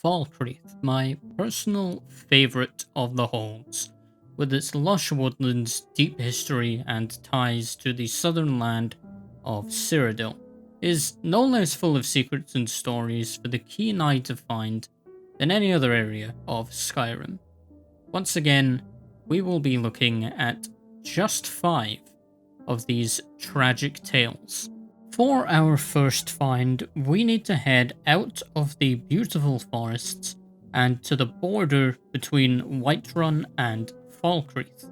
Falkreath, my personal favourite of the holds, with its lush woodlands, deep history, and ties to the southern land of Cyrodiil, is no less full of secrets and stories for the keen eye to find than any other area of Skyrim. Once again, we will be looking at just 5 of these tragic tales. For our first find, we need to head out of the beautiful forests and to the border between Whiterun and Falkreath.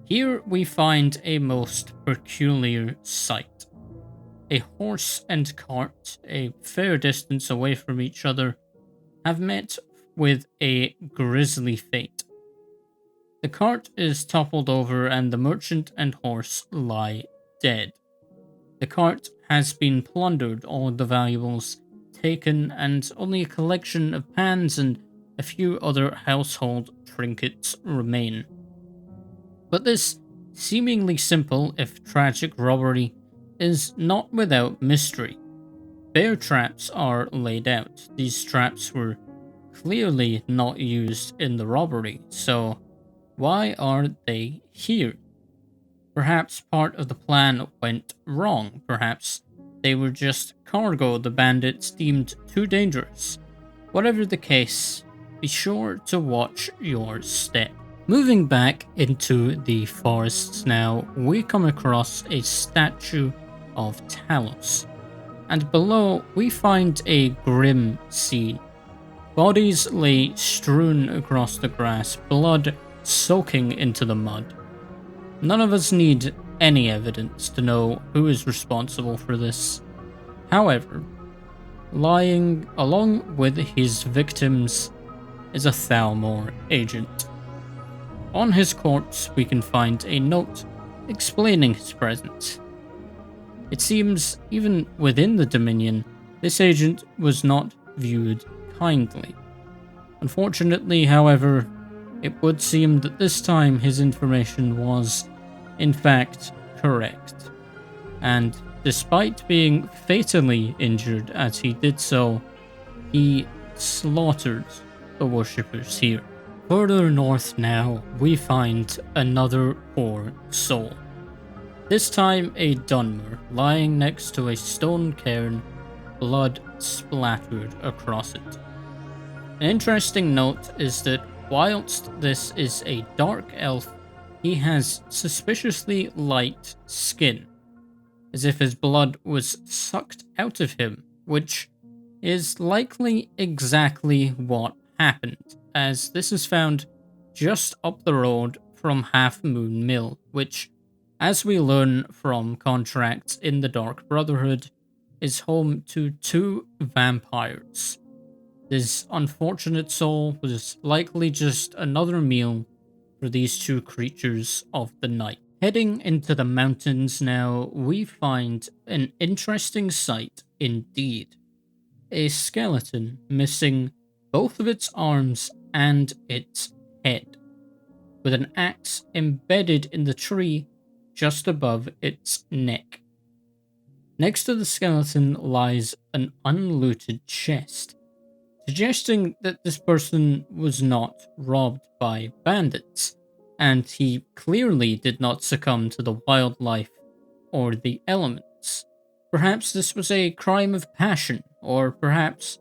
Here we find a most peculiar sight. A horse and cart, a fair distance away from each other, have met with a grisly fate. The cart is toppled over and the merchant and horse lie dead. The cart has been plundered, all of the valuables taken, and only a collection of pans and a few other household trinkets remain. But this seemingly simple, if tragic, robbery is not without mystery. Bear traps are laid out. These traps were clearly not used in the robbery, so why are they here? Perhaps part of the plan went wrong. Perhaps they were just cargo the bandits deemed too dangerous. Whatever the case, be sure to watch your step. Moving back into the forests now, we come across a statue of Talos, and below we find a grim scene. Bodies lay strewn across the grass, blood soaking into the mud. None of us need any evidence to know who is responsible for this. However, lying along with his victims is a Thalmor agent. On his corpse, we can find a note explaining his presence. It seems even within the Dominion, this agent was not viewed kindly. Unfortunately, however, it would seem that this time his information was, in fact, correct. And despite being fatally injured as he did so, he slaughtered the worshippers here. Further north now, we find another poor soul. This time a Dunmer lying next to a stone cairn, blood splattered across it. An interesting note is that whilst this is a dark elf, he has suspiciously light skin, as if his blood was sucked out of him, which is likely exactly what happened, as this is found just up the road from Half Moon Mill, which, as we learn from contracts in the Dark Brotherhood, is home to 2 vampires. This unfortunate soul was likely just another meal for these 2 creatures of the night. Heading into the mountains now, we find an interesting sight indeed. A skeleton missing both of its arms and its head, with an axe embedded in the tree just above its neck. Next to the skeleton lies an unlooted chest, suggesting that this person was not robbed by bandits, and he clearly did not succumb to the wildlife or the elements. Perhaps this was a crime of passion, or perhaps,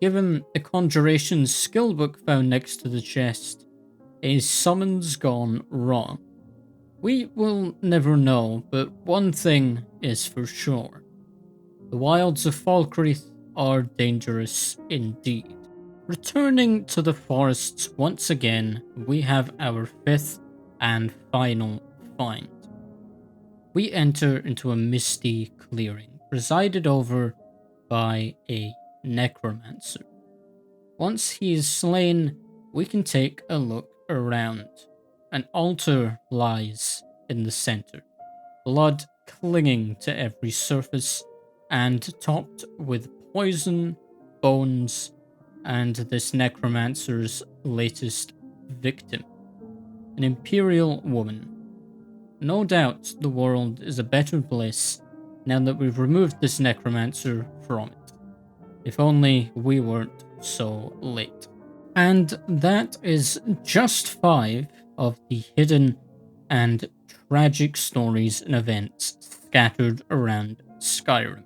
given the conjuration skill book found next to the chest, a summons gone wrong. We will never know, but one thing is for sure. The wilds of Falkreath are dangerous indeed. Returning to the forests once again, we have our 5th and final find. We enter into a misty clearing, presided over by a necromancer. Once he is slain, we can take a look around. An altar lies in the center, blood clinging to every surface and topped with poison, bones, and this necromancer's latest victim, an imperial woman. No doubt the world is a better place now that we've removed this necromancer from it. If only we weren't so late. And that is just 5 of the hidden and tragic stories and events scattered around Skyrim.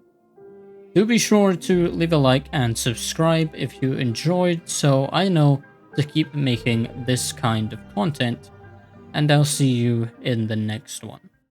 Do be sure to leave a like and subscribe if you enjoyed, so I know to keep making this kind of content, and I'll see you in the next one.